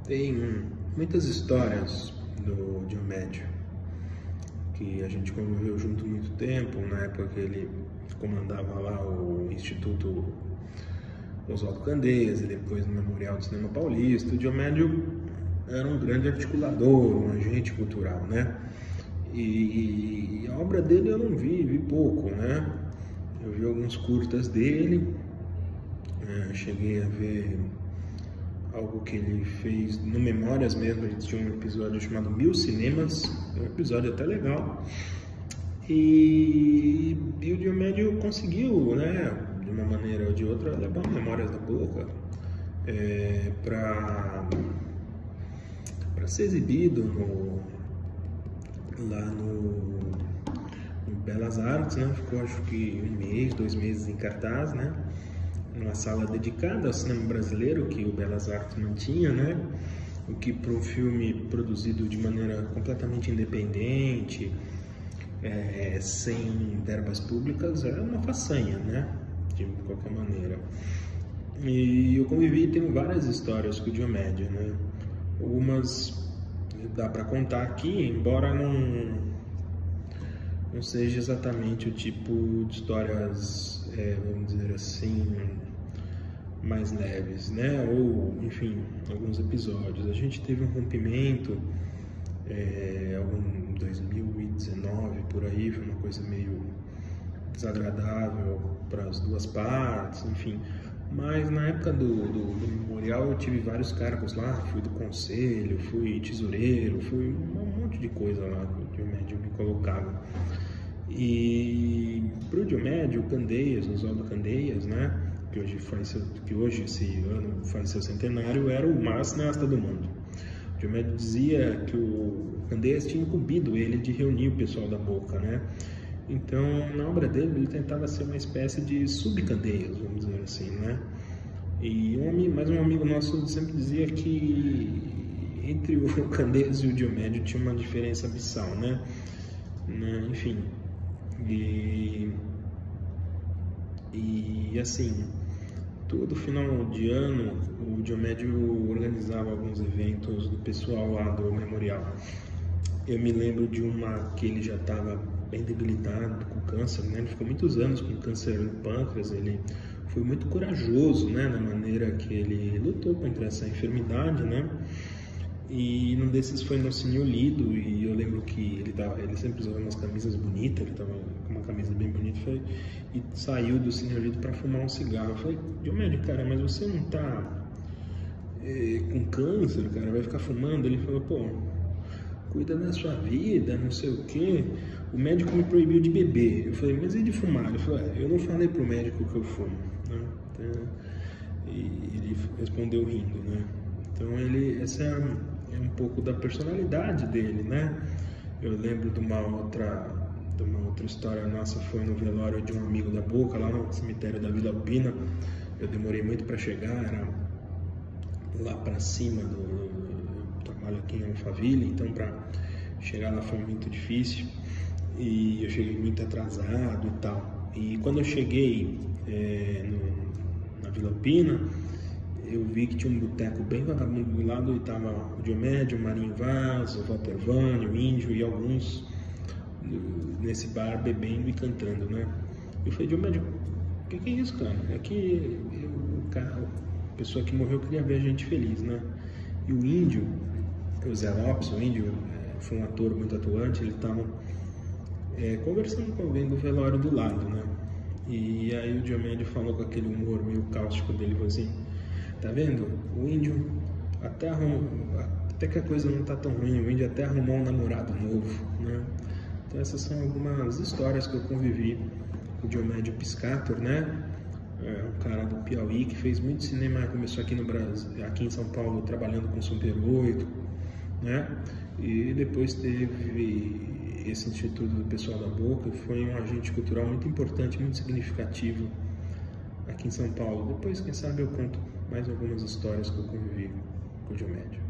Tem muitas histórias do Diomédio que a gente conviveu junto muito tempo, na época que ele comandava lá o Instituto Oswaldo Candeias e depois no Memorial do Cinema Paulista. O Diomédio era um grande articulador, um agente cultural, né? E a obra dele eu não vi pouco, né? Eu vi alguns curtas dele, cheguei a ver algo que ele fez no Memórias mesmo. Ele tinha um episódio chamado 1000 Cinemas, um episódio até legal. E o Diomédio conseguiu, né, de uma maneira ou de outra, levar Memórias da Boca para ser exibido lá no Belas Artes, né? Ficou acho que 1 mês, 2 meses em cartaz, né? Numa sala dedicada ao cinema brasileiro que o Belas Artes mantinha, né? O que para um filme produzido de maneira completamente independente, sem verbas públicas, é uma façanha, né? De qualquer maneira. E eu convivi e tenho várias histórias com o Diomédio, né? Algumas dá para contar aqui, embora não seja exatamente o tipo de histórias, vamos dizer assim, mais leves, né? Ou, enfim, alguns episódios. A gente teve um rompimento em 2019, por aí, foi uma coisa meio desagradável para as duas partes, enfim. Mas na época do Memorial eu tive vários cargos lá, fui do conselho, fui tesoureiro, fui um monte de coisa lá que o Diomédio me colocava. E pro Diomédio, o Candeias, o Oswaldo Candeias, né, que hoje esse ano faz seu centenário, era o maior cineasta do mundo. O Diomédio dizia que o Candeias tinha incumbido ele de reunir o pessoal da Boca, né? Então, na obra dele, ele tentava ser uma espécie de sub-Candeias, vamos dizer assim, né? E um amigo nosso sempre dizia que entre o Candeias e o Diomédio tinha uma diferença abissal, né? Enfim, e assim, todo final de ano, o Diomédio organizava alguns eventos do pessoal lá do Memorial. Eu me lembro de uma que ele já estava bem debilitado com câncer, né? Ele ficou muitos anos com câncer no pâncreas. Ele foi muito corajoso, né, na maneira que ele lutou contra essa enfermidade, né? E num desses foi no Cine Olido, e eu lembro que ele sempre usava umas camisas bonitas, ele estava com uma camisa bem bonita, e saiu do Cine Olido para fumar um cigarro. Eu falei: Diomédio, cara, mas você não tá com câncer, cara, vai ficar fumando? Ele falou: pô, cuida da sua vida, não sei o que. O médico me proibiu de beber. Eu falei: mas e de fumar? Ele falou: eu não falei pro médico que eu fumo, né? Então, e ele respondeu rindo, né? Então essa é um pouco da personalidade dele, né? Eu lembro de uma outra história nossa, foi no velório de um amigo da Boca, lá no cemitério da Vila Alpina. Eu demorei muito para chegar, era lá para cima eu trabalho aqui em Alphaville, então para chegar lá foi muito difícil e eu cheguei muito atrasado e tal. E quando eu cheguei na Vila Alpina, eu vi que tinha um boteco bem vagabundo do lado e tava o Diomédio, o Marinho Vaz, o Walter Vani, o Índio e alguns nesse bar bebendo e cantando, né? Eu falei: Diomédio, o que é isso, cara? É que a pessoa que morreu queria ver a gente feliz, né? E o Índio, o Zé Lopes, o Índio, foi um ator muito atuante, ele estava conversando com alguém do velório do lado, né? E aí o Diomédio falou com aquele humor meio cáustico dele, falou assim: tá vendo? O Índio até que a coisa não tá tão ruim, o Índio até arrumou um namorado novo, né? Então essas são algumas histórias que eu convivi com o Diomédio Piscator, né? Um cara do Piauí que fez muito cinema, começou aqui no Brasil, aqui em São Paulo, trabalhando com Super 8, né? E depois teve esse instituto do pessoal da Boca, foi um agente cultural muito importante, muito significativo aqui em São Paulo. Depois, quem sabe, eu conto mais algumas histórias que eu convivi com o Diomédio.